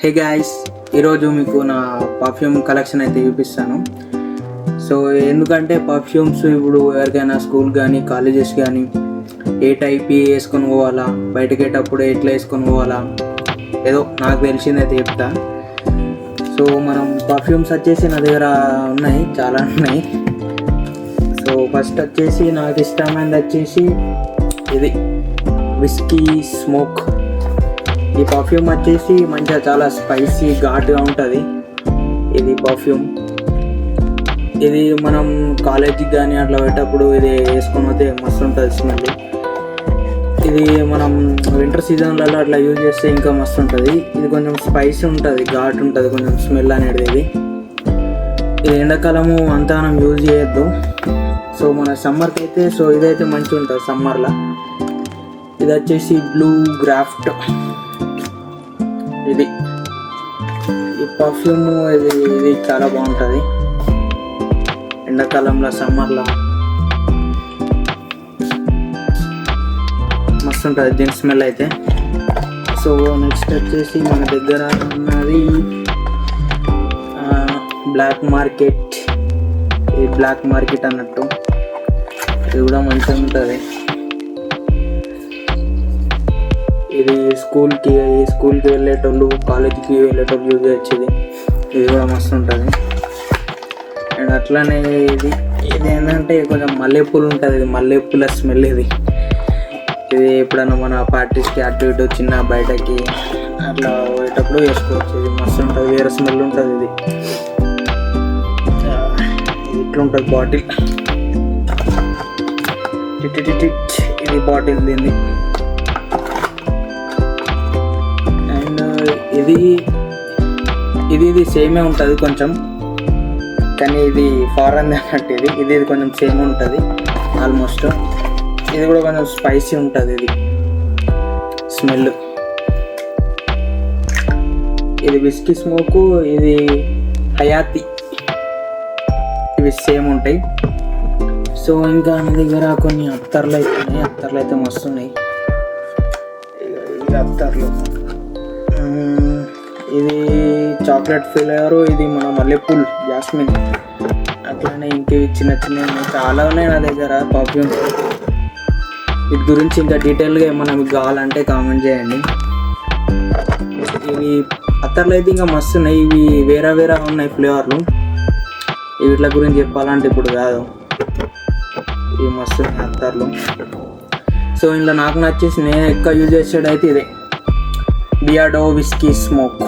Hey guys, ఈరోజు మీకు నా పర్ఫ్యూమ్ కలెక్షన్ అయితే చూపిస్తాను. సో ఎందుకంటే పర్ఫ్యూమ్స్ ఇప్పుడు ఎవరికైనా స్కూల్ కానీ కాలేజెస్ కానీ ఏ టైప్ వేసుకొని పోవాలా, బయటకేటప్పుడు ఎట్లా వేసుకొని పోవాలా, ఏదో నాకు తెలిసింది అయితే చెప్తా. సో మనం పర్ఫ్యూమ్స్ వచ్చేసి నా దగ్గర ఉన్నాయి, చాలా ఉన్నాయి. సో ఫస్ట్ వచ్చేసి నాకు ఇష్టమైనది వచ్చేసి ఇది విస్కీ స్మోక్. ఈ పర్ఫ్యూమ్ వచ్చేసి మంచిగా చాలా స్పైసీ ఘాటుగా ఉంటుంది. ఇది పర్ఫ్యూమ్ ఇది మనం కాలేజీకి కానీ అట్లా పెట్టేటప్పుడు ఇది వేసుకొని పోతే మస్తు ఉంటుంది స్మెల్. ఇది మనం వింటర్ సీజన్లలో అట్లా యూజ్ చేస్తే ఇంకా మస్తు ఉంటుంది. ఇది కొంచెం స్పైసీ ఉంటుంది, ఘాటు ఉంటుంది కొంచెం స్మెల్ అనేది. ఇది ఎండాకాలము అంతా మనం యూజ్ చేయొద్దు. సో మన సమ్మర్కి అయితే సో ఇదైతే మంచిగా ఉంటుంది సమ్మర్లో. ఇది వచ్చేసి బ్లూ గ్రాఫ్ట్. ఇది ఈ పర్ఫ్యూమ్ ఇది చాలా బాగుంటుంది ఎండాకాలంలో, సమ్మర్లో మస్తు ఉంటుంది దీని స్మెల్ అయితే. సో నెక్స్ట్ వచ్చేసి మన దగ్గర ఉన్నది బ్లాక్ మార్కెట్. ఇది బ్లాక్ మార్కెట్ అన్నట్టు, ఇది కూడా మంచిగా ఉంటుంది. ఇది స్కూల్కి వెళ్ళేటోళ్ళు, కాలేజీకి వెళ్ళేటోళ్ళు యూజ్ చేయొచ్చు. ఇది కూడా మస్తు ఉంటుంది. అండ్ అట్లానే ఇది ఏంటంటే కొంచెం మల్లెపూలు ఉంటుంది. ఇది మల్లెపూల స్మెల్. ఇది ఎప్పుడైనా మన పార్టీస్కి అటు ఇటు చిన్న బయటకి అట్లా పోయేటప్పుడు వేసుకోవచ్చు. ఇది మస్తు ఉంటుంది, వేరే స్మెల్ ఉంటుంది. ఇది ఇట్లా ఉంటుంది బాటిల్. ఇది బాటిల్ దీన్ని. ఇది సేమే ఉంటుంది కొంచెం, కానీ ఇది ఫారెన్ అన్నట్టు. ఇది కొంచెం సేమ్ ఉంటుంది ఆల్మోస్ట్. ఇది కూడా కొంచెం స్పైసీ ఉంటుంది ఇది స్మెల్. ఇది విస్కీ స్మోకు, ఇది హయాతి, ఇవి సేమ్ ఉంటాయి. సో ఇంకా నా దగ్గర కొన్ని అత్తర్లు అయితే ఉన్నాయి. అత్తర్లు అయితే మస్తు ఉన్నాయి. అత్తర్లు ఇది చాక్లెట్ ఫ్లేవరు, ఇది మన మల్లెపూల్ జాస్మిన్. అట్లానే ఇంకేవి చిన్న చిన్న చాలా ఉన్నాయి నా దగ్గర పర్ఫ్యూమ్స్. వీటి గురించి ఇంకా డీటెయిల్గా ఏమన్నా మీకు కావాలంటే కామెంట్ చేయండి. ఇవి అత్తర్లు అయితే ఇంకా మస్తు ఉన్నాయి. ఇవి వేరే ఉన్నాయి ఫ్లేవర్లు. వీటి గురించి చెప్పాలంటే ఇప్పుడు కాదు, ఇవి మస్తు ఉన్నాయి అత్తర్లు. సో ఇందులో నాకు నచ్చేసి నేను ఎక్కువ యూజ్ చేసేది అయితే ఇదే బియర్డో విస్కీ స్మోక్.